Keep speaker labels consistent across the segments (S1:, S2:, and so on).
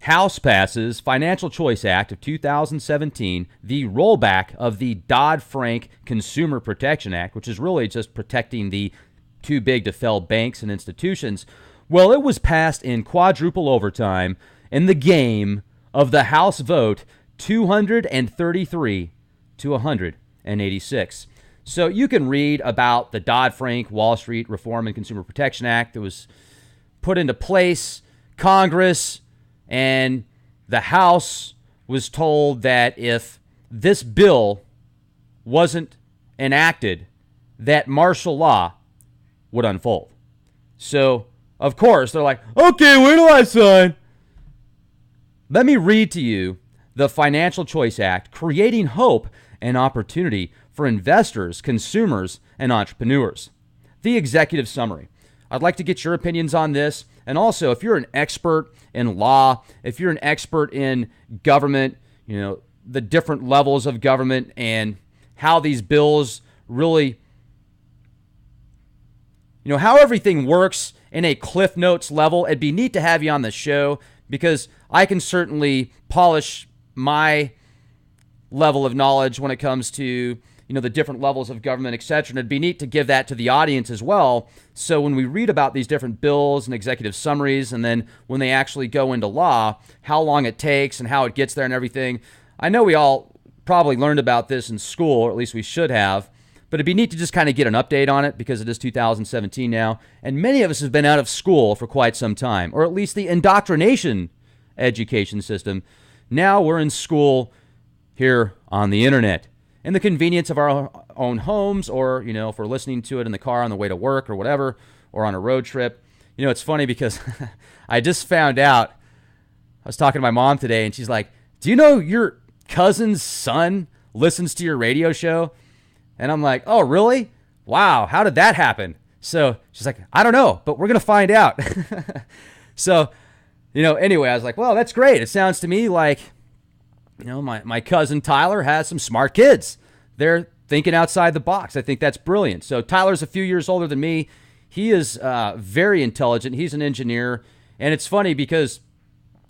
S1: House passes Financial Choice Act of 2017, the rollback of the dodd-frank Consumer Protection Act, which is really just protecting the too big to fail banks and institutions. Well, it was passed in quadruple overtime in the game of the House vote 233 to 186. So you can read about the Dodd-Frank Wall Street Reform and Consumer Protection Act that was put into place. Congress and the House was told that if this bill wasn't enacted, that martial law would unfold. So, of course, they're like, okay, where do I sign? Let me read to you the Financial Choice Act, creating hope and opportunity for investors, consumers, and entrepreneurs. The executive summary. I'd like to get your opinions on this. And also, if you're an expert in law, if you're an expert in government, the different levels of government and how these bills really, how everything works in a Cliff Notes level, it'd be neat to have you on the show because I can certainly polish my level of knowledge when it comes to the different levels of government, etc. And it'd be neat to give that to the audience as well. So when we read about these different bills and executive summaries, and then when they actually go into law, how long it takes and how it gets there and everything. I know we all probably learned about this in school, or at least we should have, but it'd be neat to just kind of get an update on it because it is 2017 now. And many of us have been out of school for quite some time, or at least the indoctrination education system. Now we're in school here on the internet, in the convenience of our own homes, or, if we're listening to it in the car on the way to work or whatever, or on a road trip. It's funny because I just found out, I was talking to my mom today, and she's like, do you know your cousin's son listens to your radio show? And I'm like, oh, really? Wow, how did that happen? So she's like, I don't know, but we're going to find out. So, anyway, I was like, well, that's great. It sounds to me like, my cousin Tyler has some smart kids. They're thinking outside the box. I think that's brilliant. So Tyler's a few years older than me. He is very intelligent. He's an engineer. And it's funny because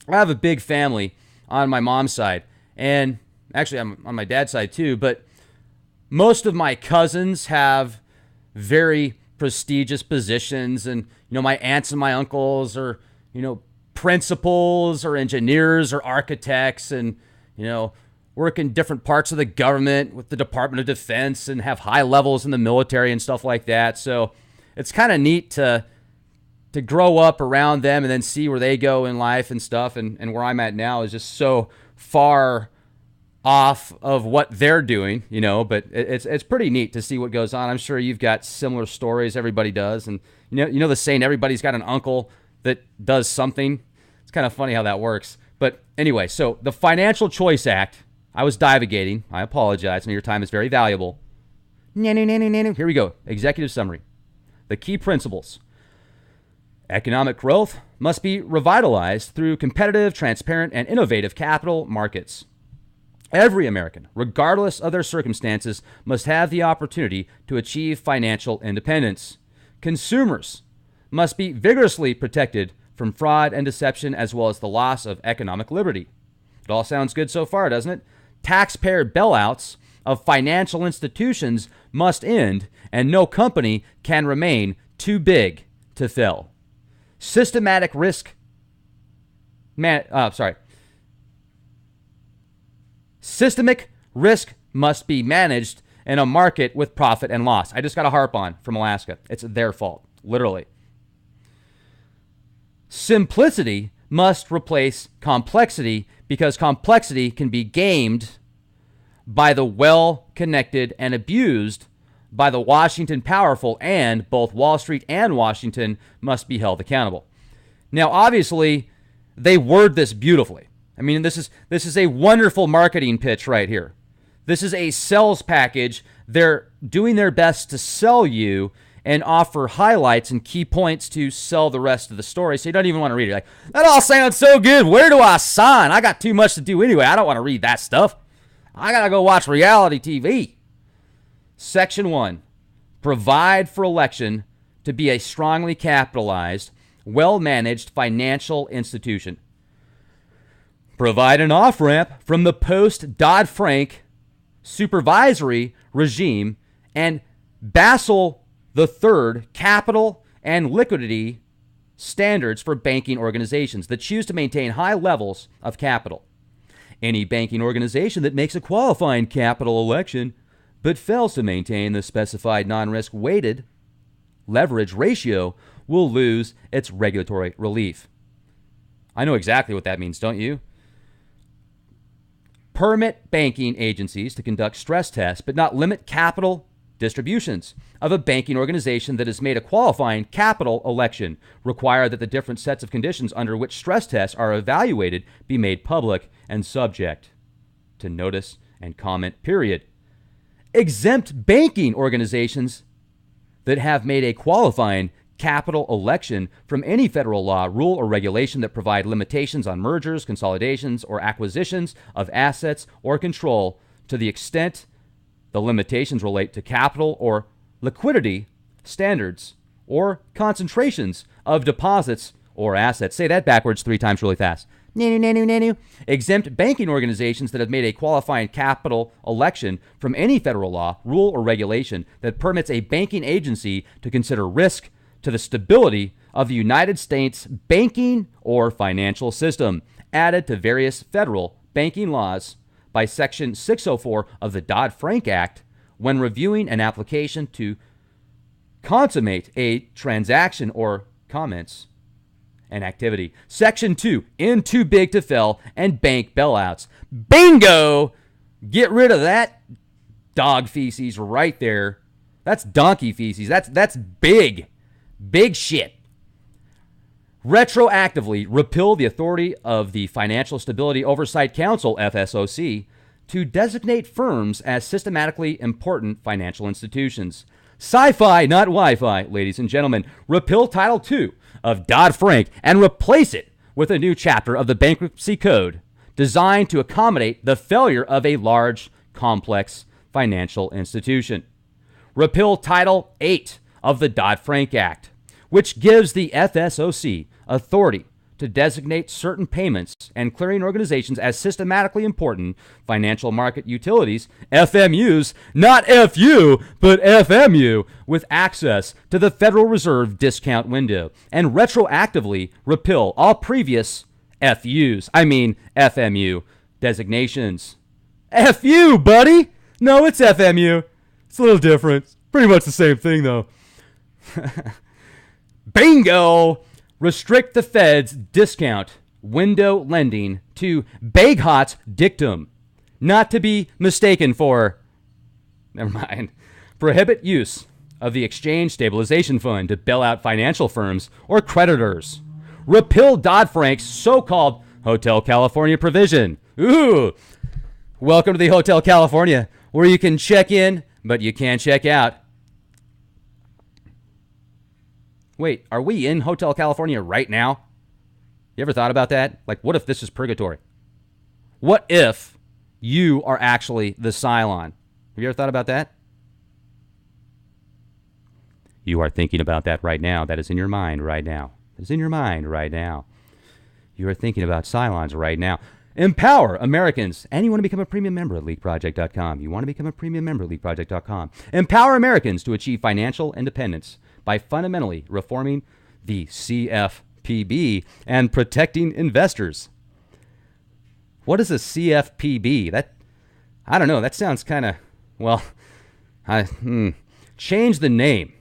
S1: I have a big family on my mom's side. And actually, I'm on my dad's side too. But most of my cousins have very prestigious positions. And, my aunts and my uncles are, principals or engineers or architects, and work in different parts of the government with the Department of Defense and have high levels in the military and stuff like that. So it's kind of neat to grow up around them and then see where they go in life and stuff. And where I'm at now is just so far off of what they're doing, but it's pretty neat to see what goes on. I'm sure you've got similar stories. Everybody does. And the saying, everybody's got an uncle that does something. It's kind of funny how that works. But anyway, so the Financial Choice Act, I was divagating. I apologize. I know your time is very valuable. Here we go. Executive summary. The key principles. Economic growth must be revitalized through competitive, transparent, and innovative capital markets. Every American, regardless of their circumstances, must have the opportunity to achieve financial independence. Consumers must be vigorously protected from fraud and deception, as well as the loss of economic liberty. It all sounds good so far, doesn't it? Taxpayer bailouts of financial institutions must end, and no company can remain too big to fail. Systemic risk must be managed in a market with profit and loss. I just got a harp on from Alaska. It's their fault, literally. Simplicity must replace complexity because complexity can be gamed by the well-connected and abused by the Washington powerful, and both Wall Street and Washington must be held accountable. Now, obviously, they word this beautifully. I mean, this is a wonderful marketing pitch right here. This is a sales package. They're doing their best to sell you and offer highlights and key points to sell the rest of the story. So you don't even want to read it. Like, that all sounds so good. Where do I sign? I got too much to do anyway. I don't want to read that stuff. I got to go watch reality TV. Section 1, provide for election to be a strongly capitalized, well-managed financial institution. provide an off-ramp from the post-Dodd-Frank supervisory regime and Basel III capital and liquidity standards for banking organizations that choose to maintain high levels of capital. Any banking organization that makes a qualifying capital election but fails to maintain the specified non-risk weighted leverage ratio will lose its regulatory relief. I know exactly what that means, don't you? Permit banking agencies to conduct stress tests, but not limit capital distributions of a banking organization that has made a qualifying capital election. Require that the different sets of conditions under which stress tests are evaluated be made public and subject to notice and comment period. Exempt banking organizations that have made a qualifying capital election from any federal law, rule, or regulation that provide limitations on mergers, consolidations, or acquisitions of assets or control to the extent the limitations relate to capital or liquidity standards or concentrations of deposits or assets. Say that backwards 3 times really fast. Nanu. Exempt banking organizations that have made a qualifying capital election from any federal law, rule, or regulation that permits a banking agency to consider risk to the stability of the United States banking or financial system, added to various federal banking laws by Section 604 of the Dodd-Frank Act when reviewing an application to consummate a transaction or commence an activity. Section 2, in too big to fail and bank bailouts. Bingo! Get rid of that dog feces right there. That's donkey feces. That's big. Big shit. Retroactively repeal the authority of the Financial Stability Oversight Council, FSOC, to designate firms as systematically important financial institutions. Sci-fi, not Wi-Fi, ladies and gentlemen. Repeal Title II of Dodd-Frank and replace it with a new chapter of the Bankruptcy Code designed to accommodate the failure of a large, complex financial institution. Repeal Title VIII of the Dodd-Frank Act, which gives the FSOC authority to designate certain payments and clearing organizations as systematically important financial market utilities, FMUs, not FU, but FMU, with access to the Federal Reserve discount window, and retroactively repeal all previous FMU designations. FU, buddy! No, it's FMU. It's a little different. Pretty much the same thing, though. Bingo! Restrict the Fed's discount window lending to Bagehot's dictum, not to be mistaken for, never mind. Prohibit use of the Exchange Stabilization Fund to bail out financial firms or creditors. Repeal Dodd-Frank's so-called Hotel California provision. Ooh! Welcome to the Hotel California, where you can check in, but you can't check out. Wait, are we in Hotel California right now? You ever thought about that? Like, what if this is purgatory? What if you are actually the Cylon? Have you ever thought about that? You are thinking about that right now. That is in your mind right now. That is in your mind right now. You are thinking about Cylons right now. Empower Americans. And you want to become a premium member at leakproject.com. You want to become a premium member at leakproject.com. Empower Americans to achieve financial independence by fundamentally reforming the CFPB and protecting investors. What is a CFPB? I don't know. That sounds kind of, well, change the name.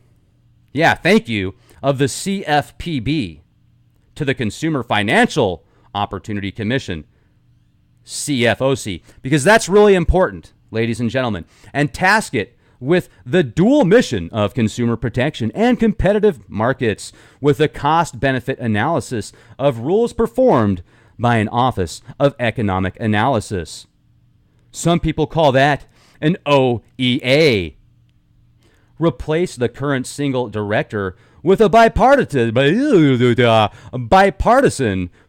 S1: Yeah, thank you, of the CFPB to the Consumer Financial Opportunity Commission, CFOC, because that's really important, ladies and gentlemen, and task it with the dual mission of consumer protection and competitive markets, with a cost-benefit analysis of rules performed by an Office of Economic Analysis. Some people call that an OEA. Replace the current single director with a bipartisan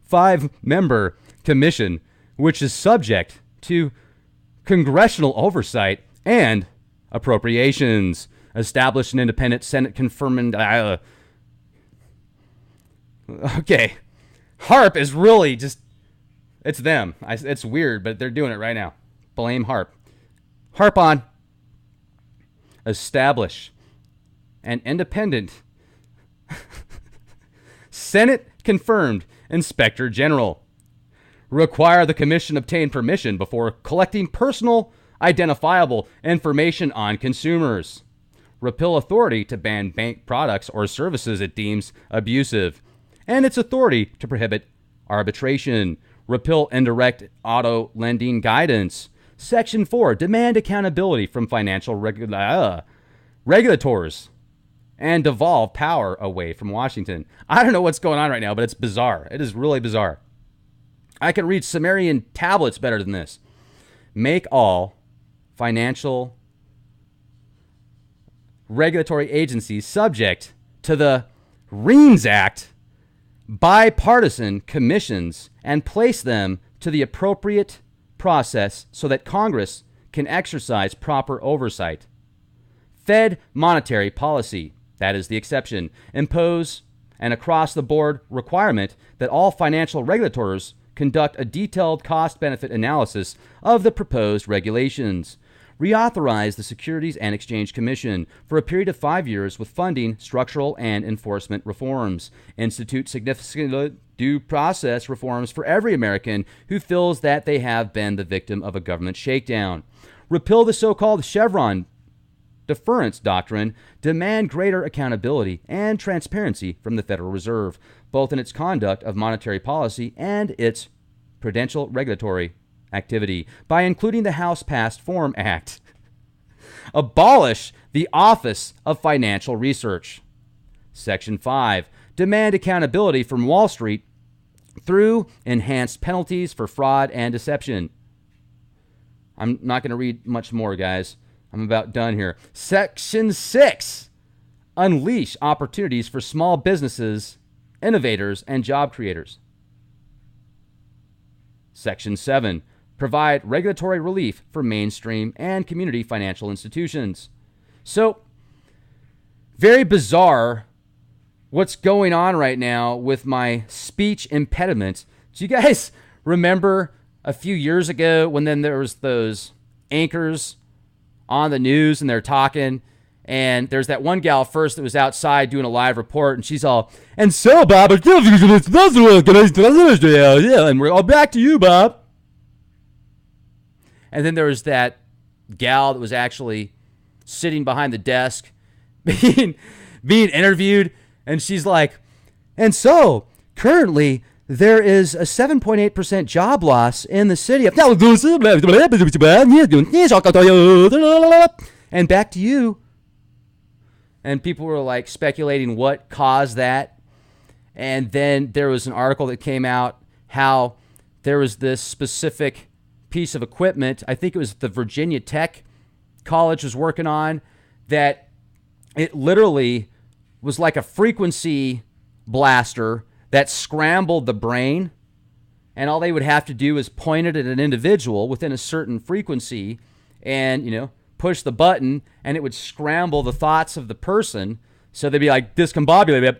S1: 5-member commission, which is subject to congressional oversight and appropriations. Establish an independent Senate confirming. Okay. HARP is really just It's them. It's weird, but they're doing it right now. Blame Harp. Harp on. Establish an independent Senate confirmed Inspector General. Require the commission obtain permission before collecting personal identifiable information on consumers. Repeal authority to ban bank products or services it deems abusive, and its authority to prohibit arbitration. Repeal indirect auto lending guidance. Section 4, demand accountability from financial regulators and devolve power away from Washington. I don't know what's going on right now, but it's bizarre. It is really bizarre. I can read Sumerian tablets better than this. Make all financial regulatory agencies subject to the Reams Act bipartisan commissions and place them to the appropriate process so that Congress can exercise proper oversight. Fed monetary policy, that is the exception, impose an across-the-board requirement that all financial regulators conduct a detailed cost-benefit analysis of the proposed regulations. Reauthorize the Securities and Exchange Commission for a period of 5 years with funding, structural, and enforcement reforms. Institute significant due process reforms for every American who feels that they have been the victim of a government shakedown. Repeal the so-called Chevron deference doctrine. Demand greater accountability and transparency from the Federal Reserve, both in its conduct of monetary policy and its prudential regulatory activity, by including the House-passed FORM Act. Abolish the Office of Financial Research. Section 5. Demand accountability from Wall Street through enhanced penalties for fraud and deception. I'm not going to read much more, guys. I'm about done here. Section 6. Unleash opportunities for small businesses, innovators, and job creators. Section 7. Provide regulatory relief for mainstream and community financial institutions. So, very bizarre what's going on right now with my speech impediment. Do you guys remember a few years ago when then there was those anchors on the news and they're talking, and there's that one gal first that was outside doing a live report, and she's all, and so, Bob, and we're all back to you, Bob. And then there was that gal that was actually sitting behind the desk being interviewed, and she's like, and so, currently, there is a 7.8% job loss in the city of... And back to you. And people were like speculating what caused that. And then there was an article that came out how there was this specific piece of equipment, I think it was the Virginia Tech College was working on, that it literally was like a frequency blaster that scrambled the brain, and all they would have to do is point it at an individual within a certain frequency and, push the button, and it would scramble the thoughts of the person. So they'd be like discombobulated.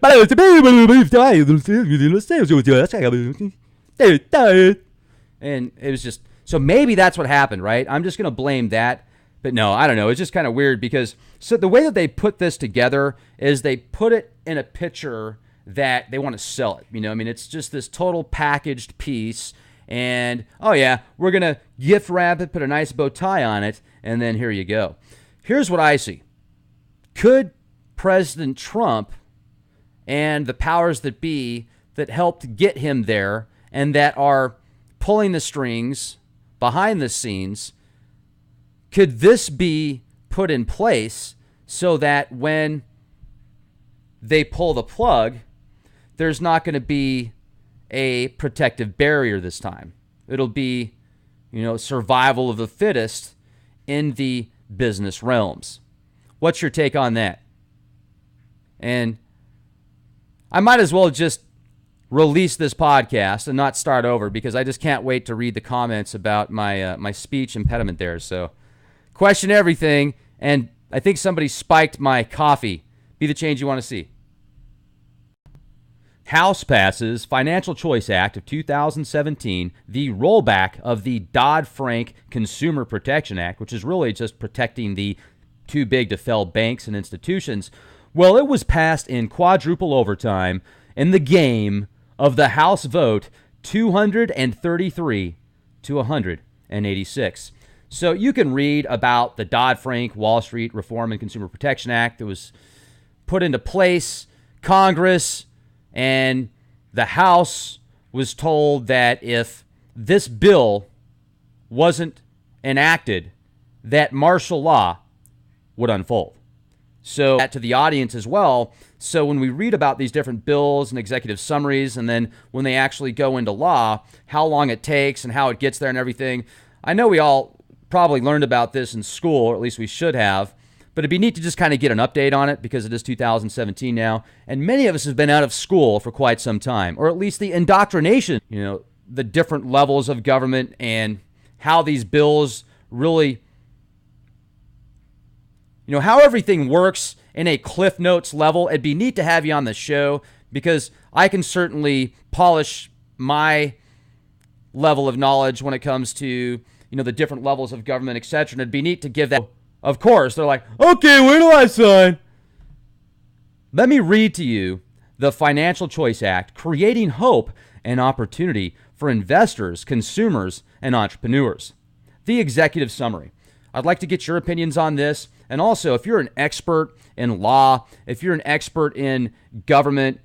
S1: And it was just, so maybe that's what happened, right? I'm just going to blame that. But no, I don't know. It's just kind of weird because so the way that they put this together is they put it in a picture that they want to sell it. It's just this total packaged piece. And, oh yeah, we're going to gift wrap it, put a nice bow tie on it, and then here you go. Here's what I see. Could President Trump and the powers that be that helped get him there and that are pulling the strings behind the scenes, could this be put in place so that when they pull the plug, there's not going to be a protective barrier this time? It'll be, survival of the fittest in the business realms. What's your take on that? And I might as well just release this podcast and not start over because I just can't wait to read the comments about my speech impediment there. So question everything, and I think somebody spiked my coffee. Be the change you want to see. House passes Financial Choice Act of 2017, the rollback of the dodd-frank Consumer Protection Act, which is really just protecting the too big to fail banks and institutions. Well, it was passed in quadruple overtime in the game of the House vote 233 to 186. So you can read about the Dodd-Frank Wall Street Reform and Consumer Protection Act that was put into place. Congress and the House was told that if this bill wasn't enacted, that martial law would unfold. So that to the audience as well. So when we read about these different bills and executive summaries, and then when they actually go into law, how long it takes and how it gets there and everything, I know we all probably learned about this in school, or at least we should have, but it'd be neat to just kind of get an update on it because it is 2017 now, and many of us have been out of school for quite some time, or at least the indoctrination, the different levels of government and how these bills really, how everything works in a Cliff Notes level. It'd be neat to have you on the show because I can certainly polish my level of knowledge when it comes to, the different levels of government, etc. And it'd be neat to give that. Of course, they're like, okay, where do I sign? Let me read to you the Financial Choice Act, creating hope and opportunity for investors, consumers, and entrepreneurs. The executive summary. I'd like to get your opinions on this. And also, if you're an expert in law, if you're an expert in government,